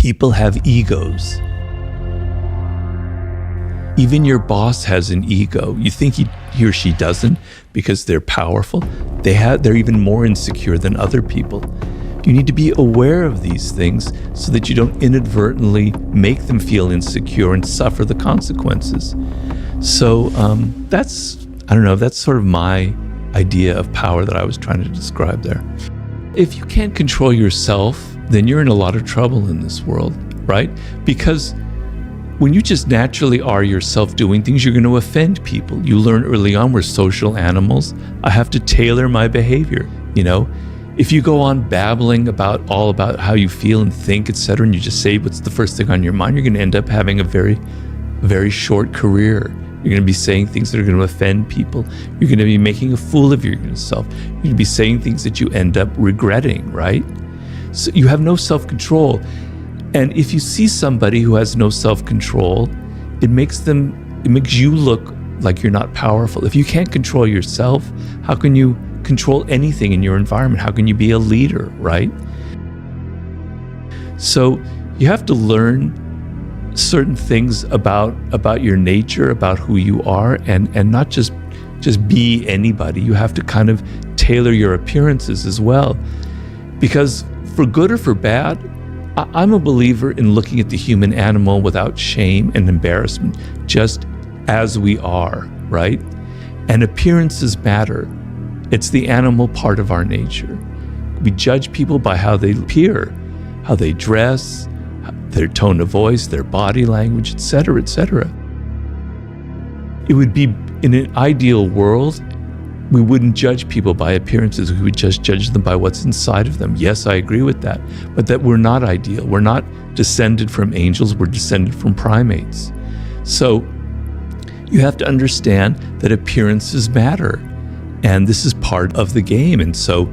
People have egos. Even your boss has an ego. You think he or she doesn't because they're powerful. They're even more insecure than other people. You need to be aware of these things so that you don't inadvertently make them feel insecure and suffer the consequences. So that's sort of my idea of power that I was trying to describe there. If you can't control yourself, then you're in a lot of trouble in this world, right? Because when you just naturally are yourself doing things, you're going to offend people. You learn early on we're social animals. I have to tailor my behavior, If you go on babbling about how you feel and think, etc., and you just say what's the first thing on your mind, you're going to end up having a very, very short career. You're going to be saying things that are going to offend people. You're going to be making a fool of yourself. You're going to be saying things that you end up regretting, right? So you have no self-control. And if you see somebody who has no self-control, it makes you look like you're not powerful. If you can't control yourself, how can you control anything in your environment? How can you be a leader, right? So you have to learn certain things about your nature, about who you are, and not just be anybody. You have to kind of tailor your appearances as well. Because for good or for bad, I'm a believer in looking at the human animal without shame and embarrassment, just as we are, right? And appearances matter. It's the animal part of our nature. We judge people by how they appear, how they dress, their tone of voice, their body language, etc., etc. It would be, in an ideal world, we wouldn't judge people by appearances. We would just judge them by what's inside of them. Yes, I agree with that. But that we're not ideal. We're not descended from angels. We're descended from primates. So you have to understand that appearances matter. And this is part of the game. And so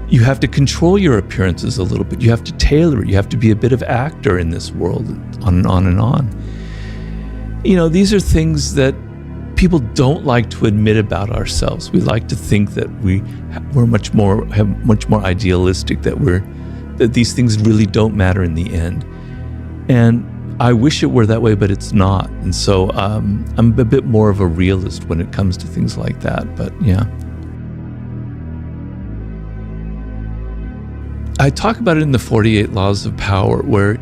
you have to control your appearances a little bit. You have to tailor it. You have to be a bit of actor in this world, on and on and on. These are things that people don't like to admit about ourselves. We like to think that we're much more idealistic, that these things really don't matter in the end. And I wish it were that way, but it's not. And so I'm a bit more of a realist when it comes to things like that. But yeah. I talk about it in the 48 Laws of Power, where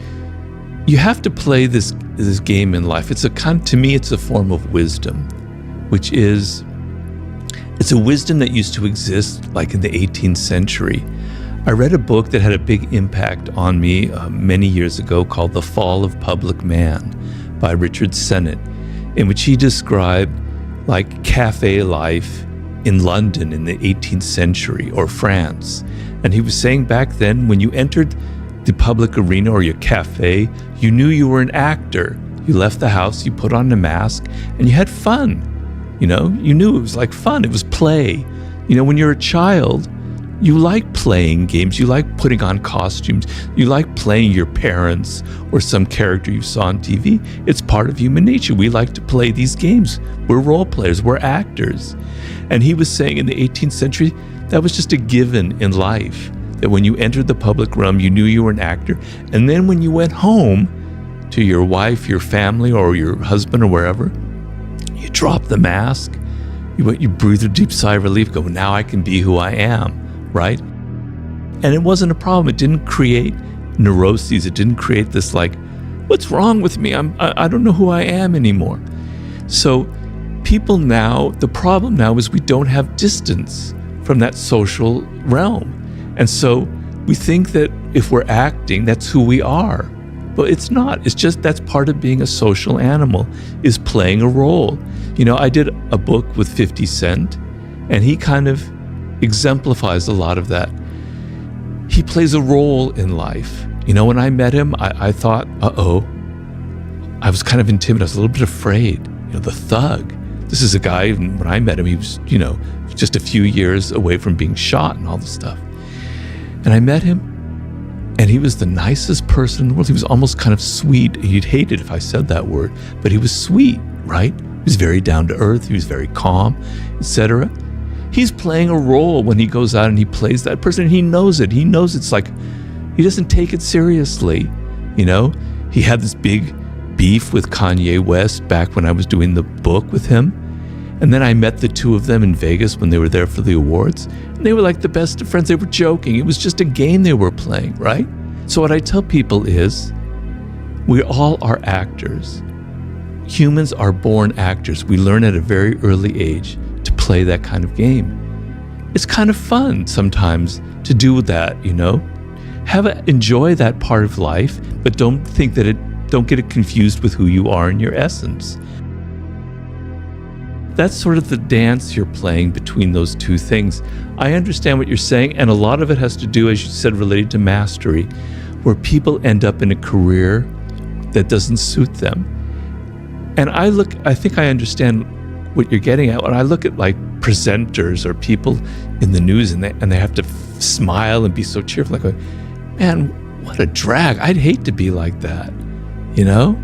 you have to play this game in life. To me, it's a form of wisdom, which is, it's a wisdom that used to exist like in the 18th century. I read a book that had a big impact on me many years ago called The Fall of Public Man by Richard Sennett, in which he described like cafe life in London in the 18th century or France. And he was saying back then, when you entered the public arena or your cafe, you knew you were an actor. You left the house, you put on a mask, and you had fun. You knew it was like fun. It was play. When you're a child, you like playing games. You like putting on costumes. You like playing your parents or some character you saw on TV. It's part of human nature. We like to play these games. We're role players. We're actors. And he was saying in the 18th century, that was just a given in life, that when you entered the public realm, you knew you were an actor. And then when you went home to your wife, your family, or your husband or wherever, you dropped the mask, you breathed a deep sigh of relief, go, now I can be who I am, right? And it wasn't a problem. It didn't create neuroses. It didn't create this like, what's wrong with me? I don't know who I am anymore. So people now, the problem now is we don't have distance from that social realm. And so we think that if we're acting, that's who we are. But it's not. It's just that's part of being a social animal, is playing a role. I did a book with 50 Cent, and he kind of exemplifies a lot of that. He plays a role in life. When I met him, I thought, I was kind of intimidated. I was a little bit afraid. The thug. This is a guy, when I met him, he was, just a few years away from being shot and all this stuff. And I met him, and he was the nicest person in the world. He was almost kind of sweet. He'd hate it if I said that word, but he was sweet, right? He was very down to earth. He was very calm, etc. He's playing a role when he goes out and he plays that person. And he knows it. He knows it's like, he doesn't take it seriously. You know, he had this big beef with Kanye West back when I was doing the book with him. And then I met the two of them in Vegas when they were there for the awards. And they were like the best of friends. They were joking. It was just a game they were playing, right? So what I tell people is, we all are actors. Humans are born actors. We learn at a very early age to play that kind of game. It's kind of fun sometimes to do that, you know? Enjoy that part of life, but don't get it confused with who you are in your essence. That's sort of the dance you're playing between those two things. I understand what you're saying, and a lot of it has to do, as you said, related to mastery, where people end up in a career that doesn't suit them. And I think I understand what you're getting at. When I look at like presenters or people in the news and they have to smile and be so cheerful, like, man, what a drag. I'd hate to be like that, you know?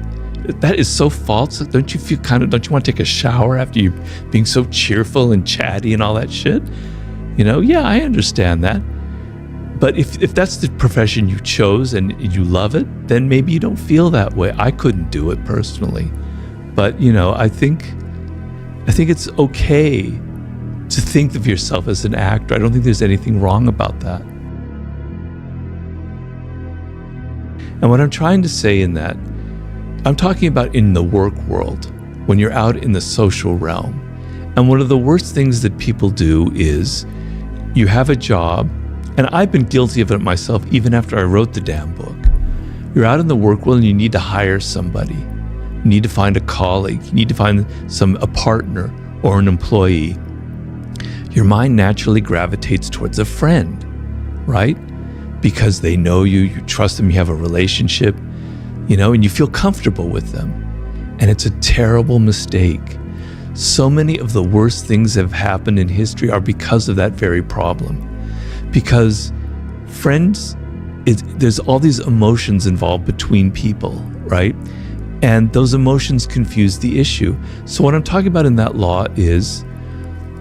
That is so false. Don't you want to take a shower after you being so cheerful and chatty and all that shit? You know, yeah, I understand that. But if that's the profession you chose and you love it, then maybe you don't feel that way. I couldn't do it personally. But, you know, I think it's okay to think of yourself as an actor. I don't think there's anything wrong about that. And what I'm trying to say in that, I'm talking about in the work world, when you're out in the social realm. And one of the worst things that people do is you have a job, and I've been guilty of it myself even after I wrote the damn book. You're out in the work world and you need to hire somebody. You need to find a colleague. You need to find a partner or an employee. Your mind naturally gravitates towards a friend, right? Because they know you, you trust them, you have a relationship, you know, and you feel comfortable with them. And it's a terrible mistake. So many of the worst things that have happened in history are because of that very problem. Because friends, there's all these emotions involved between people, right? And those emotions confuse the issue. So what I'm talking about in that law is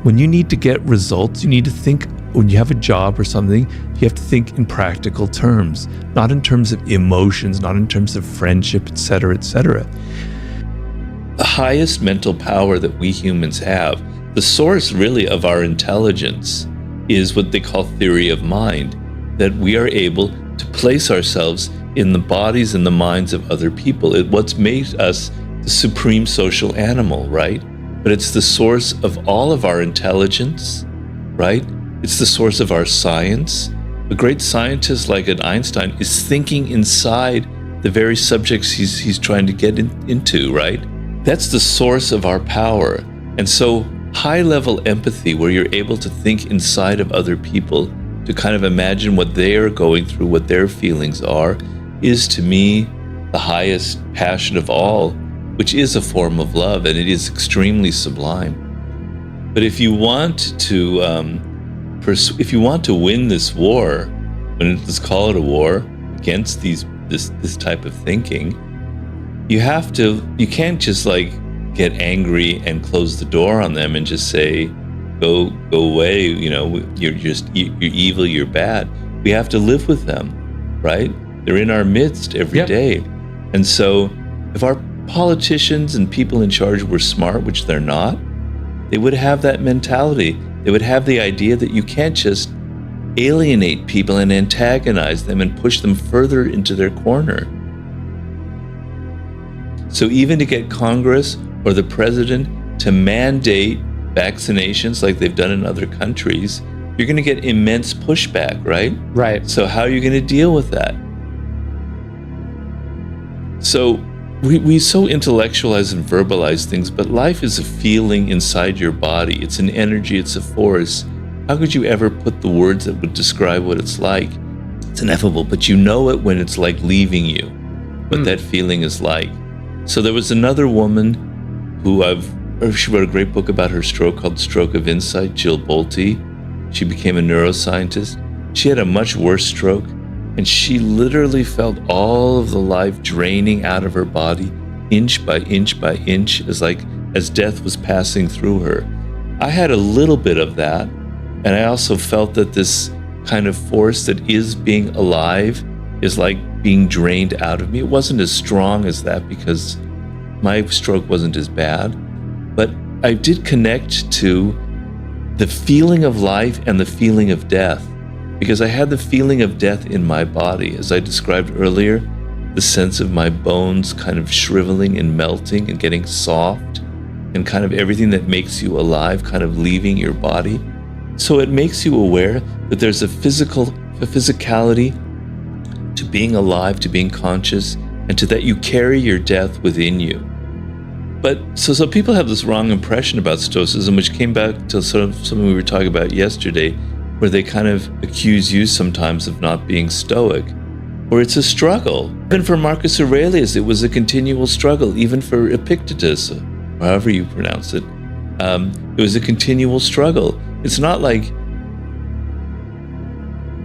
when you need to get results, you need to think, when you have a job or something, you have to think in practical terms, not in terms of emotions, not in terms of friendship, etc., etc. The highest mental power that we humans have, the source really of our intelligence, is what they call theory of mind, that we are able to place ourselves in the bodies and the minds of other people. What's made us the supreme social animal, right? But it's the source of all of our intelligence, right? It's the source of our science. A great scientist like an Einstein is thinking inside the very subjects he's trying to get into, right? That's the source of our power. And so high-level empathy, where you're able to think inside of other people, to kind of imagine what they are going through, what their feelings are, is to me the highest passion of all, which is a form of love, and it is extremely sublime. But if you want to win this war, let's call it a war against this type of thinking, you can't just like get angry and close the door on them and just say, go away, you know, you're evil, you're bad. We have to live with them, right? They're in our midst every day. And so if our politicians and people in charge were smart, which they're not, they would have that mentality. They would have the idea that you can't just alienate people and antagonize them and push them further into their corner. So even to get Congress or the president to mandate vaccinations like they've done in other countries, you're going to get immense pushback, right? Right. So how are you going to deal with that? So we so intellectualize and verbalize things, but life is a feeling inside your body. It's an energy, it's a force. How could you ever put the words that would describe what it's like? It's ineffable, but you know it when it's like leaving you, what that feeling is like. So there was another woman who she wrote a great book about her stroke called Stroke of Insight, Jill Bolte. She became a neuroscientist. She had a much worse stroke, and she literally felt all of the life draining out of her body, inch by inch by inch, as death was passing through her. I had a little bit of that, and I also felt that this kind of force that is being alive is like being drained out of me. It wasn't as strong as that because my stroke wasn't as bad, but I did connect to the feeling of life and the feeling of death, because I had the feeling of death in my body. As I described earlier, the sense of my bones kind of shriveling and melting and getting soft, and kind of everything that makes you alive kind of leaving your body. So it makes you aware that there's a physicality to being alive, to being conscious, and to that you carry your death within you. But so people have this wrong impression about Stoicism, which came back to sort of something we were talking about yesterday, where they kind of accuse you sometimes of not being Stoic, or it's a struggle. Even for Marcus Aurelius, it was a continual struggle. Even for Epictetus, or however you pronounce it, it was a continual struggle. It's not like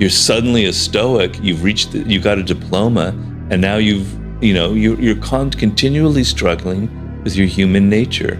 you're suddenly a Stoic, you got a diploma, and now you're continually struggling with your human nature.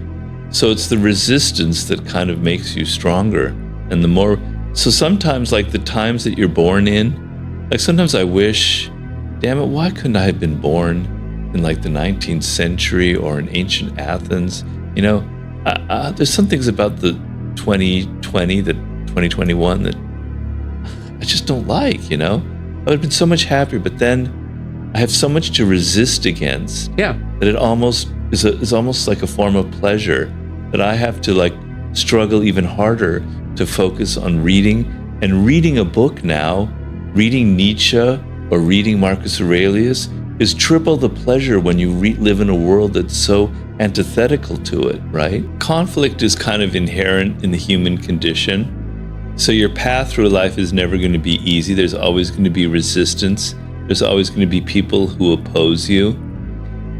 So it's the resistance that kind of makes you stronger. And the more, so sometimes like the times that you're born in, like sometimes I wish, damn it, why couldn't I have been born in like the 19th century or in ancient Athens? There's some things about the 2020, the 2021 that I just don't like, I would have been so much happier, but then I have so much to resist against. Yeah. That it almost is almost like a form of pleasure, that I have to like struggle even harder to focus on reading. And reading a book now, reading Nietzsche or reading Marcus Aurelius, is triple the pleasure when you live in a world that's so antithetical to it, right? Conflict is kind of inherent in the human condition. So your path through life is never going to be easy. There's always going to be resistance. There's always going to be people who oppose you.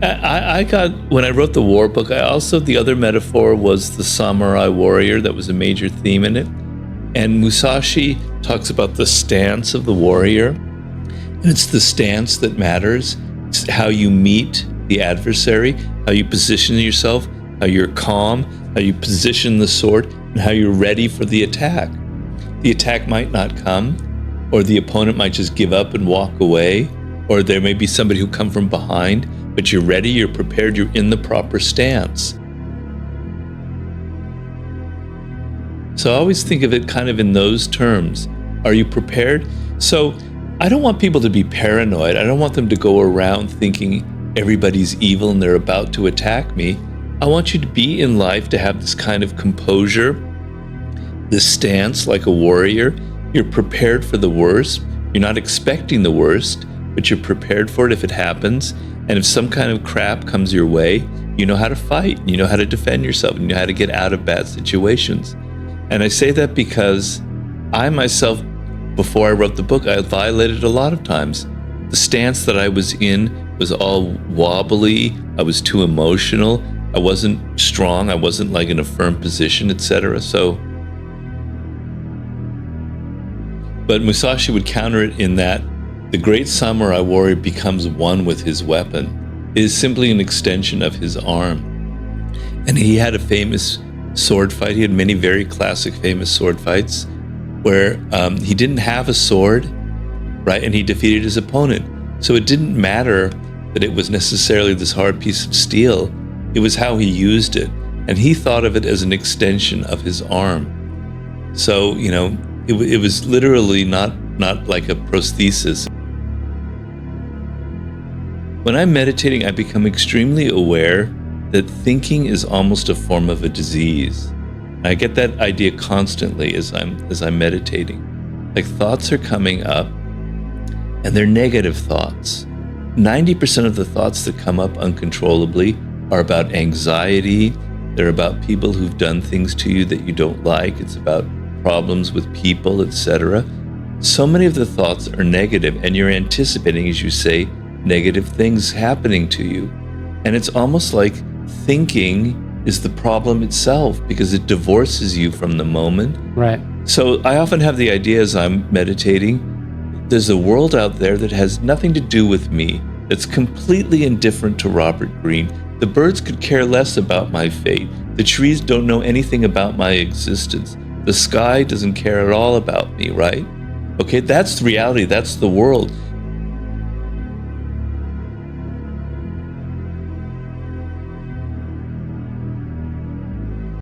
When I wrote the war book, the other metaphor was the samurai warrior. That was a major theme in it. And Musashi talks about the stance of the warrior. And it's the stance that matters. It's how you meet the adversary, how you position yourself, how you're calm, how you position the sword, and how you're ready for the attack. The attack might not come, or the opponent might just give up and walk away, or there may be somebody who come from behind, but you're ready, you're prepared, you're in the proper stance. So I always think of it kind of in those terms. Are you prepared? So I don't want people to be paranoid. I don't want them to go around thinking everybody's evil and they're about to attack me. I want you to be in life to have this kind of composure, this stance like a warrior. You're prepared for the worst. You're not expecting the worst, but you're prepared for it if it happens. And if some kind of crap comes your way, you know how to fight, you know how to defend yourself, and you know how to get out of bad situations. And I say that because I myself, before I wrote the book, I violated a lot of times. The stance that I was in was all wobbly. I was too emotional. I wasn't strong. I wasn't like in a firm position, etc. But Musashi would counter it in that the great samurai warrior becomes one with his weapon. It is simply an extension of his arm. And he had a famous sword fight. He had many very classic famous sword fights where he didn't have a sword, right? And he defeated his opponent. So it didn't matter that it was necessarily this hard piece of steel. It was how he used it. And he thought of it as an extension of his arm. So, it was literally not like a prosthesis. When I'm meditating, I become extremely aware that thinking is almost a form of a disease. I get that idea constantly as I'm meditating. Like thoughts are coming up, and they're negative thoughts. 90% of the thoughts that come up uncontrollably are about anxiety. They're about people who've done things to you that you don't like. It's about problems with people, etc. So many of the thoughts are negative, and you're anticipating, as you say, negative things happening to you. And it's almost like thinking is the problem itself because it divorces you from the moment. Right. So I often have the idea as I'm meditating, there's a world out there that has nothing to do with me, that's completely indifferent to Robert Greene. The birds could care less about my fate. The trees don't know anything about my existence. The sky doesn't care at all about me, right? Okay, that's the reality, that's the world.